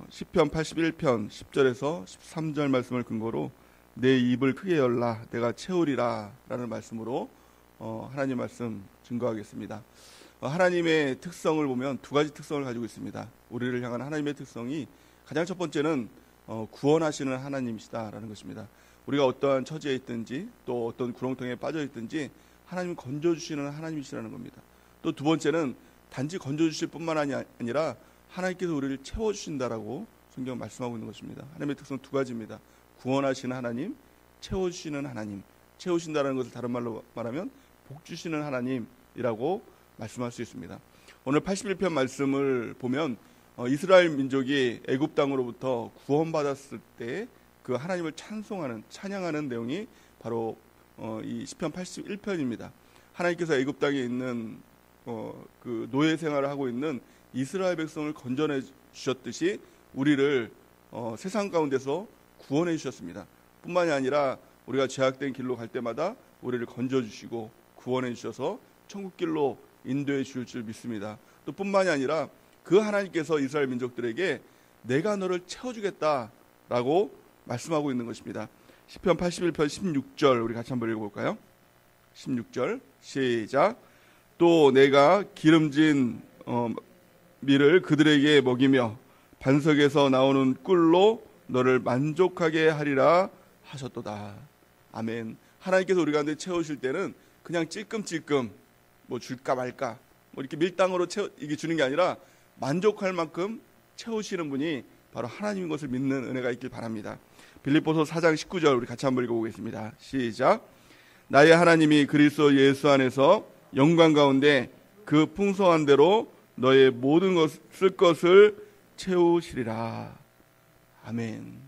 시편 81편 10절에서 13절 말씀을 근거로 내 입을 크게 열라 내가 채우리라 라는 말씀으로 하나님 말씀 증거하겠습니다. 하나님의 특성을 보면 두 가지 특성을 가지고 있습니다. 우리를 향한 하나님의 특성이 가장 첫 번째는 구원하시는 하나님이시다라는 것입니다. 우리가 어떠한 처지에 있든지 또 어떤 구렁텅이에 빠져 있든지 하나님 건져주시는 하나님이시라는 겁니다. 또 두 번째는 단지 건져주실 뿐만 아니라 하나님께서 우리를 채워주신다라고 성경 말씀하고 있는 것입니다. 하나님의 특성 두 가지입니다. 구원하시는 하나님, 채워주시는 하나님. 채우신다는 것을 다른 말로 말하면 복 주시는 하나님이라고 말씀할 수 있습니다. 오늘 81편 말씀을 보면 이스라엘 민족이 애굽 땅으로부터 구원받았을 때 그 하나님을 찬양하는 내용이 바로 이 시편 81편입니다. 하나님께서 애굽 땅에 있는 그 노예 생활을 하고 있는 이스라엘 백성을 건져내 주셨듯이 우리를 세상 가운데서 구원해 주셨습니다. 뿐만이 아니라 우리가 죄악된 길로 갈 때마다 우리를 건져 주시고 구원해 주셔서 천국 길로 인도해 주실 줄 믿습니다. 또 뿐만이 아니라 그 하나님께서 이스라엘 민족들에게 내가 너를 채워주겠다라고 말씀하고 있는 것입니다. 시편 81편 16절 우리 같이 한번 읽어볼까요? 16절 시작. 또 내가 기름진 밀을 그들에게 먹이며 반석에서 나오는 꿀로 너를 만족하게 하리라 하셨도다. 아멘. 하나님께서 우리 가운데 채우실 때는 그냥 찔끔찔끔 뭐 줄까 말까 뭐 이렇게 밀당으로 이게 주는 게 아니라 만족할 만큼 채우시는 분이 바로 하나님인 것을 믿는 은혜가 있길 바랍니다. 빌립보서 4장 19절 우리 같이 한번 읽어보겠습니다. 시작. 나의 하나님이 그리스도 예수 안에서 영광 가운데 그 풍성한 대로 너의 모든 것을 채우시리라. 아멘.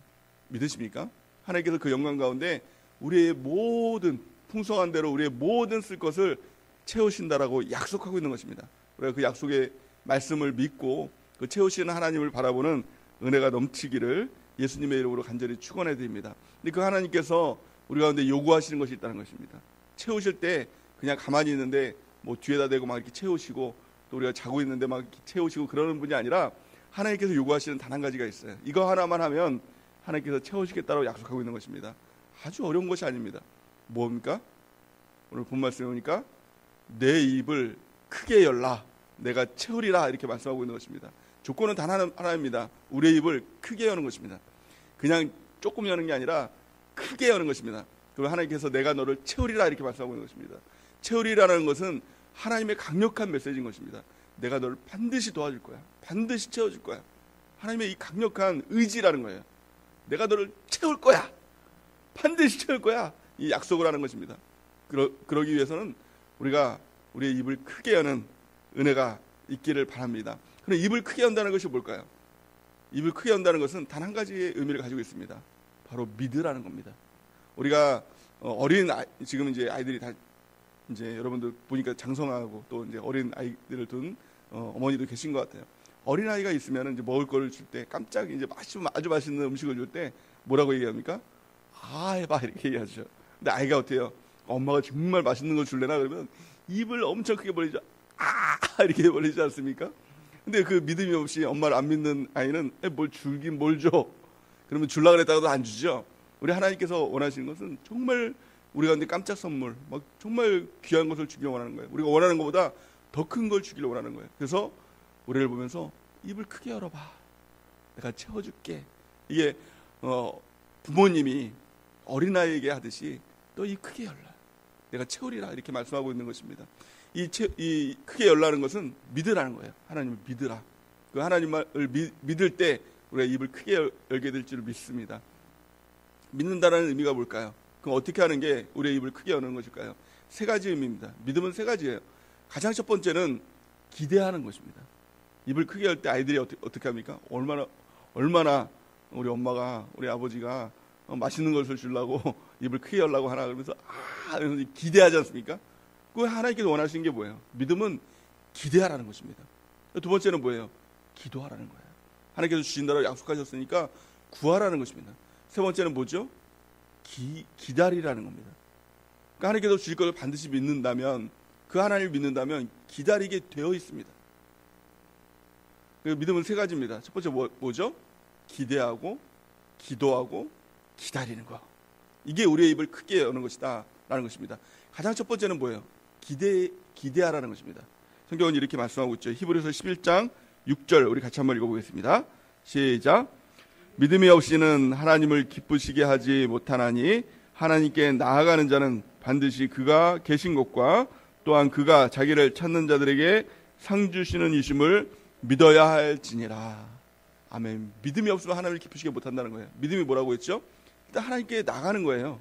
믿으십니까? 하나님께서 그 영광 가운데 우리의 모든 풍성한 대로 우리의 모든 쓸 것을 채우신다라고 약속하고 있는 것입니다. 우리가 그 약속의 말씀을 믿고 그 채우시는 하나님을 바라보는 은혜가 넘치기를 예수님의 이름으로 간절히 축원해 드립니다. 근데 그 하나님께서 우리 가운데 요구하시는 것이 있다는 것입니다. 채우실 때 그냥 가만히 있는데 뭐 뒤에다 대고 막 이렇게 채우시고 또 우리가 자고 있는데 막 이렇게 채우시고 그러는 분이 아니라 하나님께서 요구하시는 단 한 가지가 있어요. 이거 하나만 하면 하나님께서 채우시겠다고 약속하고 있는 것입니다. 아주 어려운 것이 아닙니다. 뭡니까? 오늘 본 말씀에 보니까 내 입을 크게 열라 내가 채우리라 이렇게 말씀하고 있는 것입니다. 조건은 단 하나입니다. 우리의 입을 크게 여는 것입니다. 그냥 조금 여는 게 아니라 크게 여는 것입니다. 그리고 하나님께서 내가 너를 채우리라 이렇게 말씀하고 있는 것입니다. 채우리라는 것은 하나님의 강력한 메시지인 것입니다. 내가 너를 반드시 도와줄 거야. 반드시 채워줄 거야. 하나님의 이 강력한 의지라는 거예요. 내가 너를 채울 거야. 반드시 채울 거야. 이 약속을 하는 것입니다. 그러기 위해서는 우리가 우리의 입을 크게 여는 은혜가 있기를 바랍니다. 그럼 입을 크게 연다는 것이 뭘까요? 입을 크게 연다는 것은 단 한 가지의 의미를 가지고 있습니다. 바로 믿으라는 겁니다. 우리가 지금 이제 아이들이 다 이제 여러분들 보니까 장성하고 또 이제 어린 아이들을 둔 어머니도 계신 것 같아요. 어린 아이가 있으면 이제 먹을 거를 줄 때 깜짝 이제 아주 맛있는 음식을 줄 때 뭐라고 얘기합니까? 아 해봐 이렇게 얘기하죠. 근데 아이가 어때요? 엄마가 정말 맛있는 걸 줄래나 그러면 입을 엄청 크게 벌리죠. 아 이렇게 벌리지 않습니까? 근데 그 믿음이 없이 엄마를 안 믿는 아이는 뭘 줄긴 뭘 줘. 그러면 줄라 그랬다가도 안 주죠. 우리 하나님께서 원하시는 것은 정말 우리 가운데 깜짝 선물, 막 정말 귀한 것을 주기를 원하는 거예요. 우리가 원하는 것보다 더 큰 걸 주기를 원하는 거예요. 그래서 우리를 보면서 입을 크게 열어봐. 내가 채워줄게. 이게 부모님이 어린아이에게 하듯이 너 입 크게 열라. 내가 채우리라 이렇게 말씀하고 있는 것입니다. 이 크게 열라는 것은 믿으라는 거예요. 하나님을 믿으라. 그 하나님을 믿을 때 우리가 입을 크게 열게 될 줄 믿습니다. 믿는다라는 의미가 뭘까요? 그럼 어떻게 하는 게 우리의 입을 크게 여는 것일까요? 세 가지 의미입니다. 믿음은 세 가지예요. 가장 첫 번째는 기대하는 것입니다. 입을 크게 열 때 아이들이 어떻게 합니까? 얼마나 우리 엄마가 우리 아버지가 맛있는 것을 주려고 입을 크게 열라고 하나 그러면서 하면서 기대하지 않습니까? 그 하나님께서 원하시는 게 뭐예요? 믿음은 기대하라는 것입니다. 두 번째는 뭐예요? 기도하라는 거예요. 하나님께서 주신다고 약속하셨으니까 구하라는 것입니다. 세 번째는 뭐죠? 기다리라는 겁니다. 그러니까 하나님께서 주실 것을 반드시 믿는다면 그 하나님을 믿는다면 기다리게 되어 있습니다. 그 믿음은 세 가지입니다. 첫 번째 뭐죠? 기대하고 기도하고 기다리는 거. 이게 우리의 입을 크게 여는 것이다 라는 것입니다. 가장 첫 번째는 뭐예요? 기대하라는 것입니다. 성경은 이렇게 말씀하고 있죠. 히브리서 11장 6절 우리 같이 한번 읽어보겠습니다. 시작. 믿음이 없이는 하나님을 기쁘시게 하지 못하나니 하나님께 나아가는 자는 반드시 그가 계신 곳과 또한 그가 자기를 찾는 자들에게 상 주시는 이심을 믿어야 할지니라. 아멘. 믿음이 없으면 하나님을 기쁘시게 못한다는 거예요. 믿음이 뭐라고 했죠? 일단 하나님께 나가는 거예요.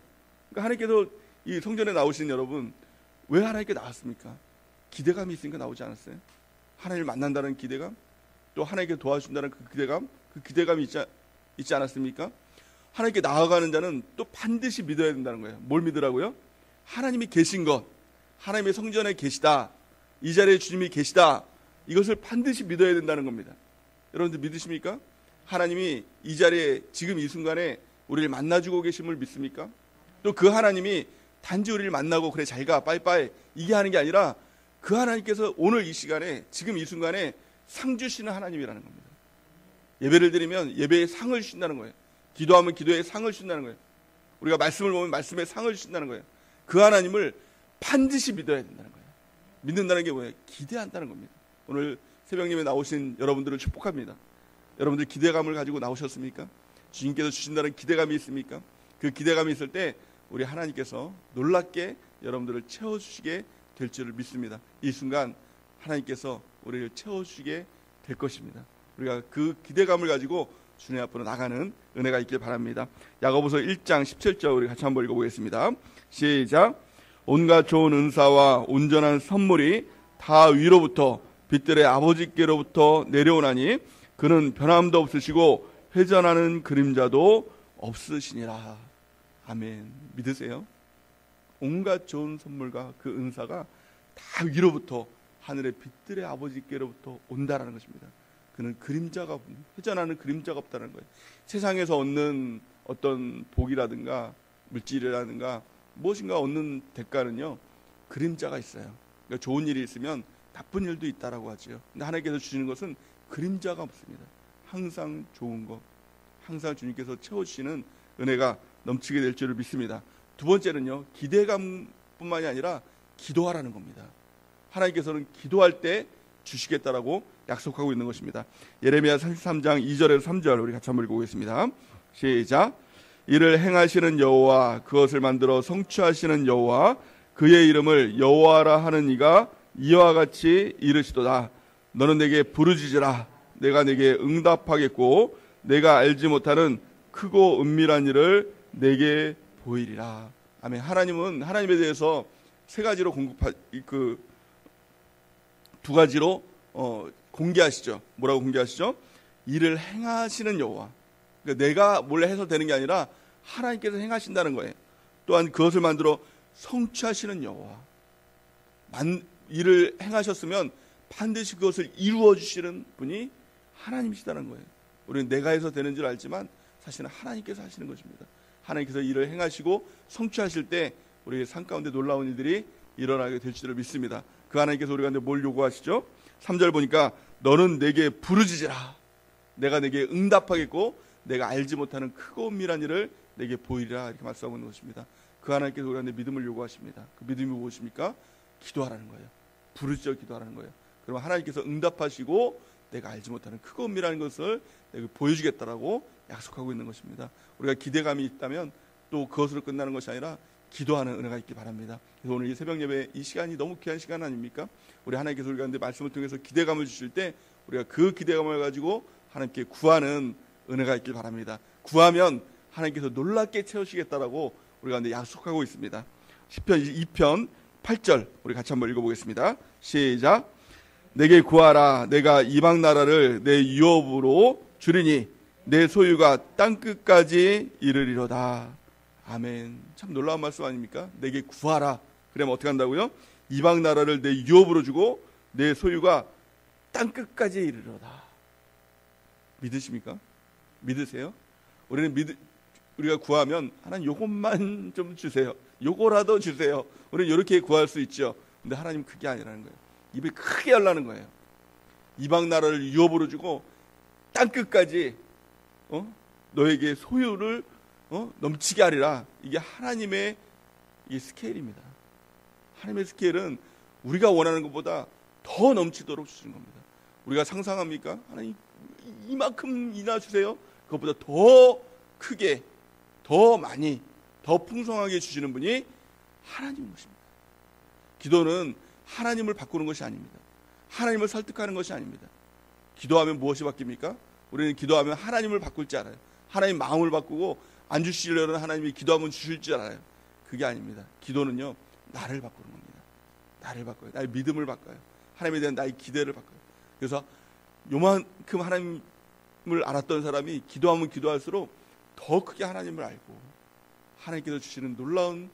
그러니까 하나님께서 이 성전에 나오신 여러분, 왜 하나님께 나왔습니까? 기대감이 있으니까 나오지 않았어요? 하나님을 만난다는 기대감, 또 하나님께 도와준다는 그 기대감이 있지 않았습니까? 하나님께 나아가는 자는 또 반드시 믿어야 된다는 거예요. 뭘 믿으라고요? 하나님이 계신 것, 하나님의 성전에 계시다, 이 자리에 주님이 계시다, 이것을 반드시 믿어야 된다는 겁니다. 여러분들 믿으십니까? 하나님이 이 자리에 지금 이 순간에 우리를 만나주고 계심을 믿습니까? 또 그 하나님이 단지 우리를 만나고 그래 잘가 빠이빠이 이게 하는 게 아니라 그 하나님께서 오늘 이 시간에 지금 이 순간에 상 주시는 하나님이라는 겁니다. 예배를 드리면 예배의 상을 주신다는 거예요. 기도하면 기도의 상을 주신다는 거예요. 우리가 말씀을 보면 말씀의 상을 주신다는 거예요. 그 하나님을 반드시 믿어야 된다는 거예요. 믿는다는 게 뭐예요? 기대한다는 겁니다. 오늘 새벽님에 나오신 여러분들을 축복합니다. 여러분들 기대감을 가지고 나오셨습니까? 주님께서 주신다는 기대감이 있습니까? 그 기대감이 있을 때 우리 하나님께서 놀랍게 여러분들을 채워주시게 될 줄을 믿습니다. 이 순간 하나님께서 우리를 채워주시게 될 것입니다. 우리가 그 기대감을 가지고 주님 앞으로 나가는 은혜가 있길 바랍니다. 야고보서 1장 17절 우리 같이 한번 읽어보겠습니다. 시작. 온갖 좋은 은사와 온전한 선물이 다 위로부터 빛들의 아버지께로부터 내려오나니 그는 변함도 없으시고 회전하는 그림자도 없으시니라. 아멘. 믿으세요? 온갖 좋은 선물과 그 은사가 다 위로부터 하늘의 빛들의 아버지께로부터 온다라는 것입니다. 그는 그림자가 회전하는 그림자가 없다는 거예요. 세상에서 얻는 어떤 복이라든가 물질이라든가 무엇인가 얻는 대가는요, 그림자가 있어요. 그러니까 좋은 일이 있으면 나쁜 일도 있다라고 하죠. 근데 하나님께서 주시는 것은 그림자가 없습니다. 항상 좋은 것, 항상 주님께서 채워주시는 은혜가 넘치게 될 줄을 믿습니다. 두 번째는요, 기대감뿐만이 아니라 기도하라는 겁니다. 하나님께서는 기도할 때 주시겠다라고 약속하고 있는 것입니다. 예레미야 33장 2절에서 3절 우리 같이 한번 읽어보겠습니다. 시작. 이를 행하시는 여호와, 그것을 만들어 성취하시는 여호와, 그의 이름을 여호와라 하는 이가 이와 같이 이르시도다. 너는 내게 부르짖으라. 내가 내게 응답하겠고 내가 알지 못하는 크고 은밀한 일을 내게 보이리라. 아멘. 하나님은 하나님에 대해서 세 가지로 두 가지로 공개하시죠. 뭐라고 공개하시죠? 이를 행하시는 여호와. 그러니까 내가 몰래 해서 되는 게 아니라 하나님께서 행하신다는 거예요. 또한 그것을 만들어 성취하시는 여호와. 일을 행하셨으면 반드시 그것을 이루어 주시는 분이 하나님이시다는 거예요. 우리는 내가 해서 되는 줄 알지만 사실은 하나님께서 하시는 것입니다. 하나님께서 일을 행하시고 성취하실 때 우리의 삶 가운데 놀라운 일들이 일어나게 될 줄을 믿습니다. 그 하나님께서 우리 가운데 뭘 요구하시죠? 3절 보니까 너는 내게 부르짖으라. 내가 내게 응답하겠고 내가 알지 못하는 크고 은밀한 일을 내게 보이리라. 이렇게 말씀하고 있는 것입니다. 그 하나님께서 우리 가운데 믿음을 요구하십니다. 그 믿음이 무엇입니까? 기도하라는 거예요. 부르짖어 기도하라는 거예요. 그러면 하나님께서 응답하시고 내가 알지 못하는 크고 은밀한 것을 내가 보여주겠다라고 약속하고 있는 것입니다. 우리가 기대감이 있다면 또 그것으로 끝나는 것이 아니라 기도하는 은혜가 있기 바랍니다. 그래서 오늘 이 새벽 예배 이 시간이 너무 귀한 시간 아닙니까? 우리 하나님께서 우리 가운데 말씀을 통해서 기대감을 주실 때 우리가 그 기대감을 가지고 하나님께 구하는 은혜가 있길 바랍니다. 구하면 하나님께서 놀랍게 채우시겠다라고 우리 가운데 약속하고 있습니다. 시편 2편 8절 우리 같이 한번 읽어보겠습니다. 시작. 내게 구하라. 내가 이방 나라를 내 유업으로 주리니 내 소유가 땅끝까지 이르리로다. 아멘. 참 놀라운 말씀 아닙니까? 내게 구하라. 그러면 어떻게 한다고요? 이방 나라를 내 유업으로 주고 내 소유가 땅끝까지 이르리로다. 믿으십니까? 믿으세요? 우리가 구하면 하나님 요것만 좀 주세요. 요거라도 주세요. 우리는 이렇게 구할 수 있죠. 근데 하나님 그게 아니라는 거예요. 입을 크게 열라는 거예요. 이방 나라를 유업으로 주고 땅끝까지 너에게 소유를 넘치게 하리라. 이게 하나님의 이 스케일입니다. 하나님의 스케일은 우리가 원하는 것보다 더 넘치도록 주시는 겁니다. 우리가 상상합니까? 하나님 이만큼이나 주세요. 그것보다 더 크게, 더 많이, 더 풍성하게 주시는 분이 하나님인 것입니다. 기도는 하나님을 바꾸는 것이 아닙니다. 하나님을 설득하는 것이 아닙니다. 기도하면 무엇이 바뀝니까? 우리는 기도하면 하나님을 바꿀 줄 알아요. 하나님 마음을 바꾸고 안 주시려는 하나님이 기도하면 주실 줄 알아요. 그게 아닙니다. 기도는요, 나를 바꾸는 겁니다. 나를 바꿔요. 나의 믿음을 바꿔요. 하나님에 대한 나의 기대를 바꿔요. 그래서 요만큼 하나님을 알았던 사람이 기도하면 기도할수록 더 크게 하나님을 알고 하나님께서 주시는 놀라운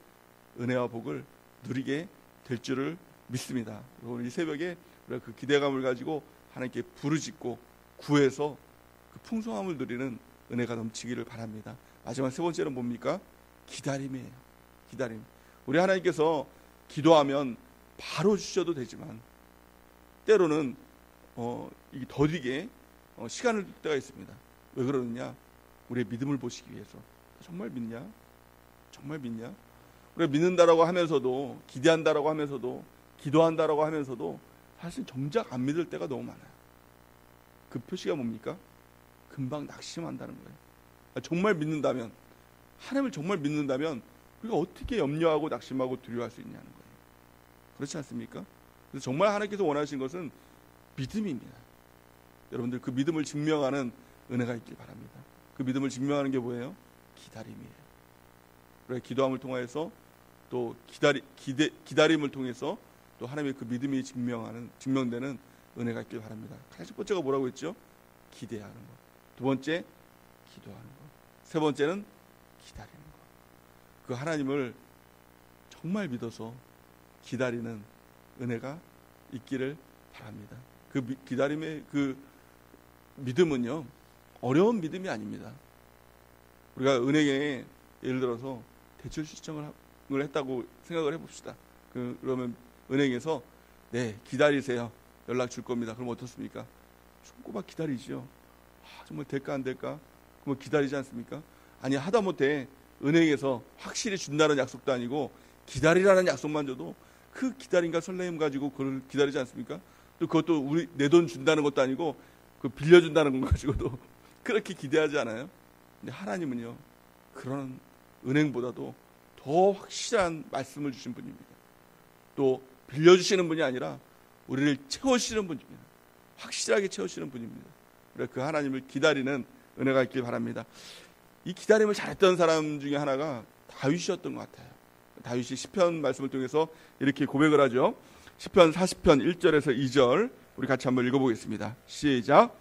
은혜와 복을 누리게 될 줄을 믿습니다. 오늘 이 새벽에 우리가 그 기대감을 가지고 하나님께 부르짖고 구해서 그 풍성함을 누리는 은혜가 넘치기를 바랍니다. 마지막 세 번째는 뭡니까? 기다림이에요. 기다림. 우리 하나님께서 기도하면 바로 주셔도 되지만 때로는 이게 더디게 시간을 둘 때가 있습니다. 왜 그러느냐? 우리의 믿음을 보시기 위해서. 정말 믿냐? 정말 믿냐? 우리가 믿는다라고 하면서도, 기대한다라고 하면서도, 기도한다라고 하면서도 사실 정작 안 믿을 때가 너무 많아요. 그 표시가 뭡니까? 금방 낙심한다는 거예요. 정말 믿는다면, 하나님을 정말 믿는다면 우리가 어떻게 염려하고 낙심하고 두려워할 수 있냐는 거예요. 그렇지 않습니까? 그래서 정말 하나님께서 원하시는 것은 믿음입니다. 여러분들 그 믿음을 증명하는 은혜가 있길 바랍니다. 그 믿음을 증명하는 게 뭐예요? 기다림이에요. 우리가 기도함을 통해서 또 기다림을 통해서 또 하나님의 그 믿음이 증명되는 은혜가 있길 바랍니다. 첫 번째가 뭐라고 했죠? 기대하는 것. 두 번째, 기도하는 것. 세 번째는 기다리는 것. 그 하나님을 정말 믿어서 기다리는 은혜가 있기를 바랍니다. 그 기다림의 그 믿음은요, 어려운 믿음이 아닙니다. 우리가 은행에 예를 들어서 대출 신청을 했다고 생각을 해봅시다. 그러면 은행에서 네, 기다리세요. 연락 줄 겁니다. 그럼 어떻습니까? 손꼽아 기다리죠. 정말 될까 안 될까? 그럼 기다리지 않습니까? 아니, 하다못해 은행에서 확실히 준다는 약속도 아니고 기다리라는 약속만 줘도 그 기다림과 설레임 가지고 그걸 기다리지 않습니까? 또 그것도 내 돈 준다는 것도 아니고 그 빌려준다는 것 가지고도 그렇게 기대하지 않아요? 근데 하나님은요, 그런 은행보다도 더 확실한 말씀을 주신 분입니다. 또 빌려주시는 분이 아니라 우리를 채우시는 분입니다. 확실하게 채우시는 분입니다. 그래서 그 하나님을 기다리는 은혜가 있길 바랍니다. 이 기다림을 잘했던 사람 중에 하나가 다윗이었던 것 같아요. 다윗이 시편 말씀을 통해서 이렇게 고백을 하죠. 시편 40편 1절에서 2절 우리 같이 한번 읽어보겠습니다. 시작.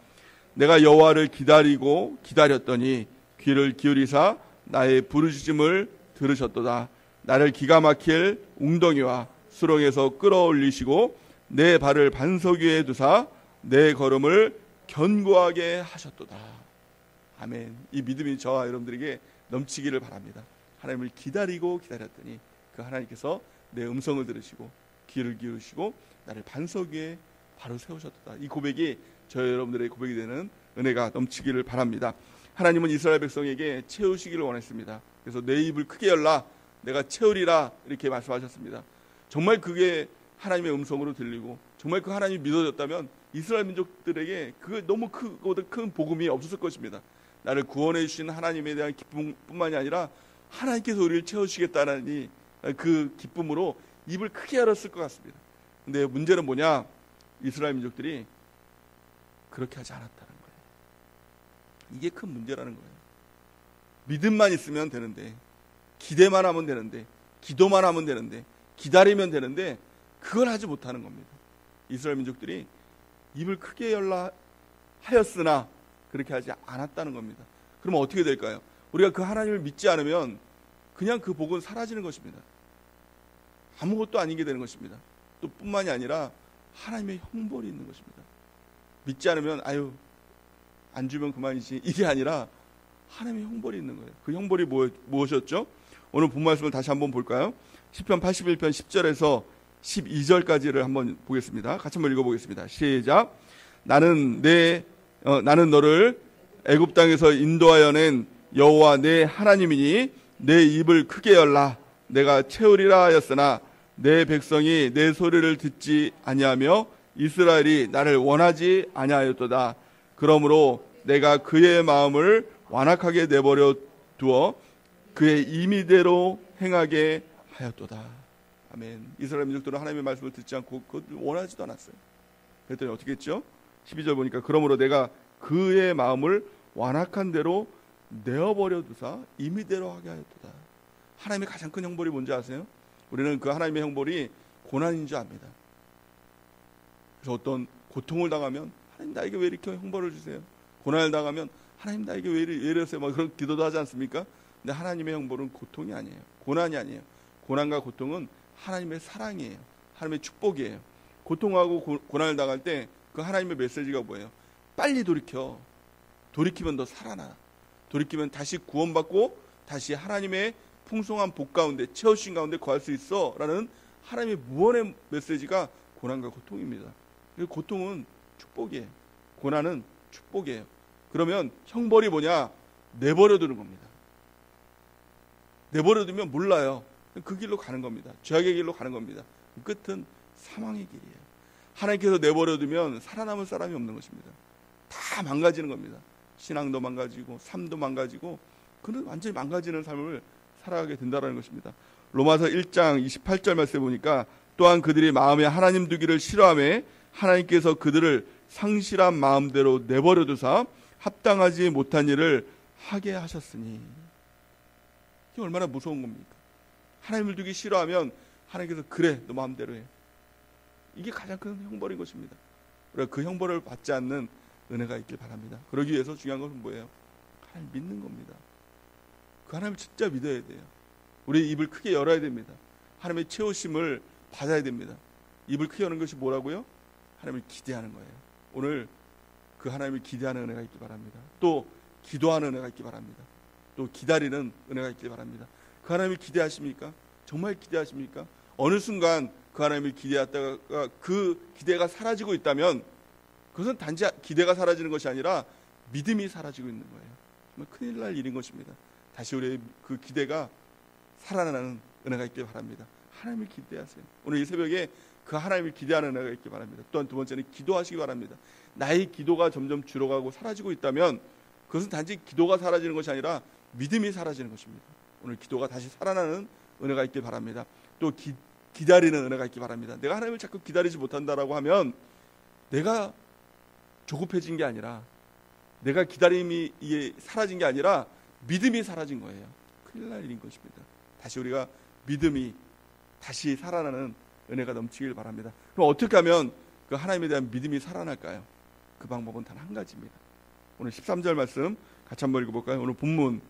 내가 여호와를 기다리고 기다렸더니 귀를 기울이사 나의 부르짖음을 들으셨도다. 나를 기가 막힐 웅덩이와 수렁에서 끌어올리시고 내 발을 반석 위에 두사 내 걸음을 견고하게 하셨도다. 아멘. 이 믿음이 저와 여러분들에게 넘치기를 바랍니다. 하나님을 기다리고 기다렸더니 그 하나님께서 내 음성을 들으시고 귀를 기울이시고 나를 반석 위에 바로 세우셨도다. 이 고백이 저희 여러분들의 고백이 되는 은혜가 넘치기를 바랍니다. 하나님은 이스라엘 백성에게 채우시기를 원했습니다. 그래서 내 입을 크게 열라 내가 채우리라 이렇게 말씀하셨습니다. 정말 그게 하나님의 음성으로 들리고 정말 그 하나님이 믿어졌다면 이스라엘 민족들에게 그 너무 크고 큰 복음이 없었을 것입니다. 나를 구원해 주신 하나님에 대한 기쁨뿐만이 아니라 하나님께서 우리를 채우시겠다는 그 기쁨으로 입을 크게 열었을 것 같습니다. 근데 문제는 뭐냐? 이스라엘 민족들이 그렇게 하지 않았다는 거예요. 이게 큰 문제라는 거예요. 믿음만 있으면 되는데, 기대만 하면 되는데, 기도만 하면 되는데, 기다리면 되는데 그걸 하지 못하는 겁니다. 이스라엘 민족들이 입을 크게 열라 하였으나 그렇게 하지 않았다는 겁니다. 그러면 어떻게 될까요? 우리가 그 하나님을 믿지 않으면 그냥 그 복은 사라지는 것입니다. 아무것도 아니게 되는 것입니다. 또 뿐만이 아니라 하나님의 형벌이 있는 것입니다. 믿지 않으면 아유 안 주면 그만이지 이게 아니라 하나님의 형벌이 있는 거예요. 그 형벌이 무엇이었죠? 오늘 본 말씀을 다시 한번 볼까요? 시편 81편 10절에서 12절까지를 한번 보겠습니다. 같이 한번 읽어보겠습니다. 시작. 나는 너를 애굽 땅에서 인도하여 낸 여호와 내 하나님이니 내 입을 크게 열라 내가 채우리라 하였으나 내 백성이 내 소리를 듣지 아니하며 이스라엘이 나를 원하지 아니하였도다. 그러므로 내가 그의 마음을 완악하게 내버려 두어 그의 임의대로 행하게 하였도다. 아멘. 이스라엘 민족들은 하나님의 말씀을 듣지 않고 그것을 원하지도 않았어요. 그랬더니 어떻게 했죠? 12절 보니까 그러므로 내가 그의 마음을 완악한 대로 내어버려 두사 임의대로 하게 하였도다. 하나님의 가장 큰 형벌이 뭔지 아세요? 우리는 그 하나님의 형벌이 고난인 줄 압니다. 그래서 어떤 고통을 당하면 하나님 나에게 왜 이렇게 형벌을 주세요? 고난을 당하면 하나님 나에게 왜 이러세요? 막 그런 기도도 하지 않습니까? 근데 하나님의 형벌은 고통이 아니에요. 고난이 아니에요. 고난과 고통은 하나님의 사랑이에요. 하나님의 축복이에요. 고통하고 고난을 당할 때 그 하나님의 메시지가 뭐예요? 빨리 돌이켜. 돌이키면 너 살아나. 돌이키면 다시 구원받고 다시 하나님의 풍성한 복 가운데 채우신 가운데 거할 수 있어 라는 하나님의 무언의 메시지가 고난과 고통입니다. 고통은 축복이에요. 고난은 축복이에요. 그러면 형벌이 뭐냐? 내버려두는 겁니다. 내버려두면 몰라요. 그 길로 가는 겁니다. 죄악의 길로 가는 겁니다. 끝은 사망의 길이에요. 하나님께서 내버려두면 살아남을 사람이 없는 것입니다. 다 망가지는 겁니다. 신앙도 망가지고 삶도 망가지고 그는 완전히 망가지는 삶을 살아가게 된다는 것입니다. 로마서 1장 28절 말씀에 보니까 또한 그들이 마음에 하나님 두기를 싫어하며 하나님께서 그들을 상실한 마음대로 내버려두사 합당하지 못한 일을 하게 하셨으니 이게 얼마나 무서운 겁니까? 하나님을 두기 싫어하면 하나님께서 그래 너 마음대로 해. 이게 가장 큰 형벌인 것입니다. 그래서 그 형벌을 받지 않는 은혜가 있길 바랍니다. 그러기 위해서 중요한 것은 뭐예요? 하나님 믿는 겁니다. 그 하나님을 진짜 믿어야 돼요. 우리 입을 크게 열어야 됩니다. 하나님의 채우심을 받아야 됩니다. 입을 크게 여는 것이 뭐라고요? 하나님을 기대하는 거예요. 오늘 그 하나님을 기대하는 은혜가 있길 바랍니다. 또 기도하는 은혜가 있길 바랍니다. 또 기다리는 은혜가 있길 바랍니다. 그 하나님을 기대하십니까? 정말 기대하십니까? 어느 순간 그 하나님을 기대하다가 그 기대가 사라지고 있다면 그것은 단지 기대가 사라지는 것이 아니라 믿음이 사라지고 있는 거예요. 정말 큰일 날 일인 것입니다. 다시 우리의 그 기대가 살아나는 은혜가 있길 바랍니다. 하나님을 기대하세요. 오늘 이 새벽에 그 하나님을 기대하는 은혜가 있길 바랍니다. 또한 두 번째는 기도하시기 바랍니다. 나의 기도가 점점 줄어가고 사라지고 있다면 그것은 단지 기도가 사라지는 것이 아니라 믿음이 사라지는 것입니다. 오늘 기도가 다시 살아나는 은혜가 있길 바랍니다. 또 기다리는 은혜가 있길 바랍니다. 내가 하나님을 자꾸 기다리지 못한다라고 하면 내가 조급해진 게 아니라 내가 기다림이 사라진 게 아니라 믿음이 사라진 거예요. 큰일 날 일인 것입니다. 다시 우리가 믿음이 다시 살아나는 은혜가 넘치길 바랍니다. 그럼 어떻게 하면 그 하나님에 대한 믿음이 살아날까요? 그 방법은 단 한 가지입니다. 오늘 13절 말씀 같이 한번 읽어볼까요? 오늘 본문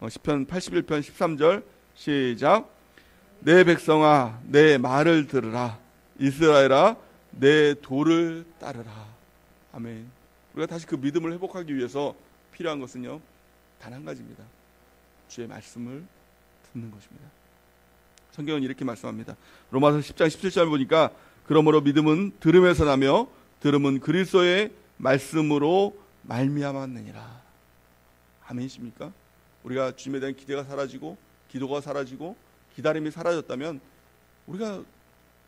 시편 81편 13절 시작. 내 백성아 내 말을 들으라. 이스라엘아 내 도를 따르라. 아멘. 우리가 다시 그 믿음을 회복하기 위해서 필요한 것은요 단 한 가지입니다. 주의 말씀을 듣는 것입니다. 성경은 이렇게 말씀합니다. 로마서 10장 17절 보니까 그러므로 믿음은 들음에서 나며 들음은 그리스도의 말씀으로 말미암았느니라. 아멘이십니까? 우리가 주님에 대한 기대가 사라지고 기도가 사라지고 기다림이 사라졌다면 우리가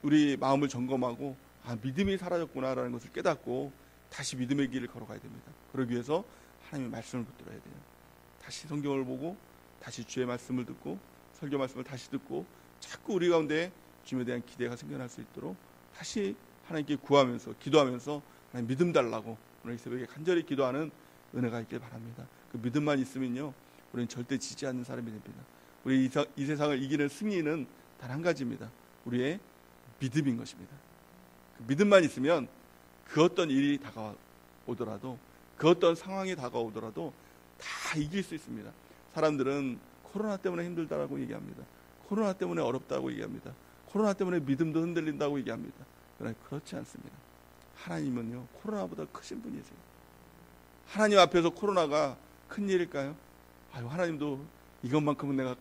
우리 마음을 점검하고 믿음이 사라졌구나라는 것을 깨닫고 다시 믿음의 길을 걸어가야 됩니다. 그러기 위해서 하나님의 말씀을 붙들어야 돼요. 다시 성경을 보고 다시 주의 말씀을 듣고 설교 말씀을 다시 듣고 자꾸 우리 가운데 주님에 대한 기대가 생겨날 수 있도록 다시 하나님께 구하면서 기도하면서 하나님 믿음 달라고 오늘 이 새벽에 간절히 기도하는 은혜가 있길 바랍니다. 그 믿음만 있으면요 우리는 절대 지지 않는 사람이 됩니다. 우리 이 세상을 이기는 승리는 단 한 가지입니다. 우리의 믿음인 것입니다. 그 믿음만 있으면 그 어떤 일이 다가오더라도 그 어떤 상황이 다가오더라도 다 이길 수 있습니다. 사람들은 코로나 때문에 힘들다라고 얘기합니다. 코로나 때문에 어렵다고 얘기합니다. 코로나 때문에 믿음도 흔들린다고 얘기합니다. 그러나 그렇지 않습니다. 하나님은요 코로나보다 크신 분이세요. 하나님 앞에서 코로나가 큰 일일까요? 하나님도 이것만큼은 내가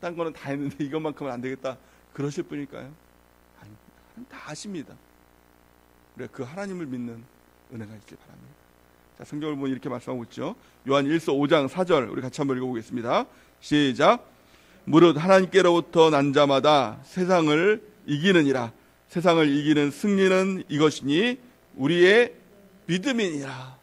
딴 거는 다 했는데 이것만큼은 안 되겠다 그러실 분일까요? 아닙니다. 하나님 다 아십니다. 우리가 그 하나님을 믿는 은혜가 있길 바랍니다. 자, 성경을 보면 이렇게 말씀하고 있죠. 요한 1서 5장 4절 우리 같이 한번 읽어보겠습니다. 시작. 무릇 하나님께로부터 난 자마다 세상을 이기느니라. 세상을 이기는 승리는 이것이니 우리의 믿음이니라.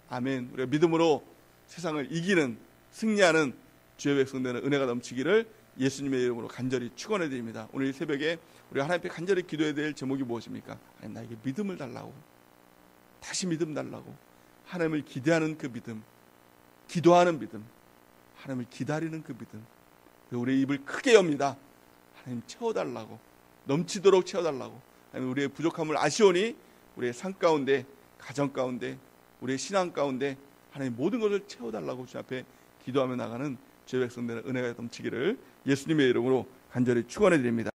아멘. 우리가 믿음으로 세상을 이기는, 승리하는 주의 백성들은 은혜가 넘치기를 예수님의 이름으로 간절히 축원해 드립니다. 오늘 이 새벽에 우리가 하나님 앞에 간절히 기도해야 될 제목이 무엇입니까? 하나님, 나에게 믿음을 달라고, 다시 믿음 달라고, 하나님을 기대하는 그 믿음, 기도하는 믿음, 하나님을 기다리는 그 믿음, 우리의 입을 크게 엽니다. 하나님 채워달라고, 넘치도록 채워달라고. 하나님, 우리의 부족함을 아시오니 우리의 삶 가운데, 가정 가운데, 우리의 신앙 가운데 하나님 모든 것을 채워달라고 주 앞에 기도하며 나가는 주의 백성들의 은혜가 넘치기를 예수님의 이름으로 간절히 축원해 드립니다.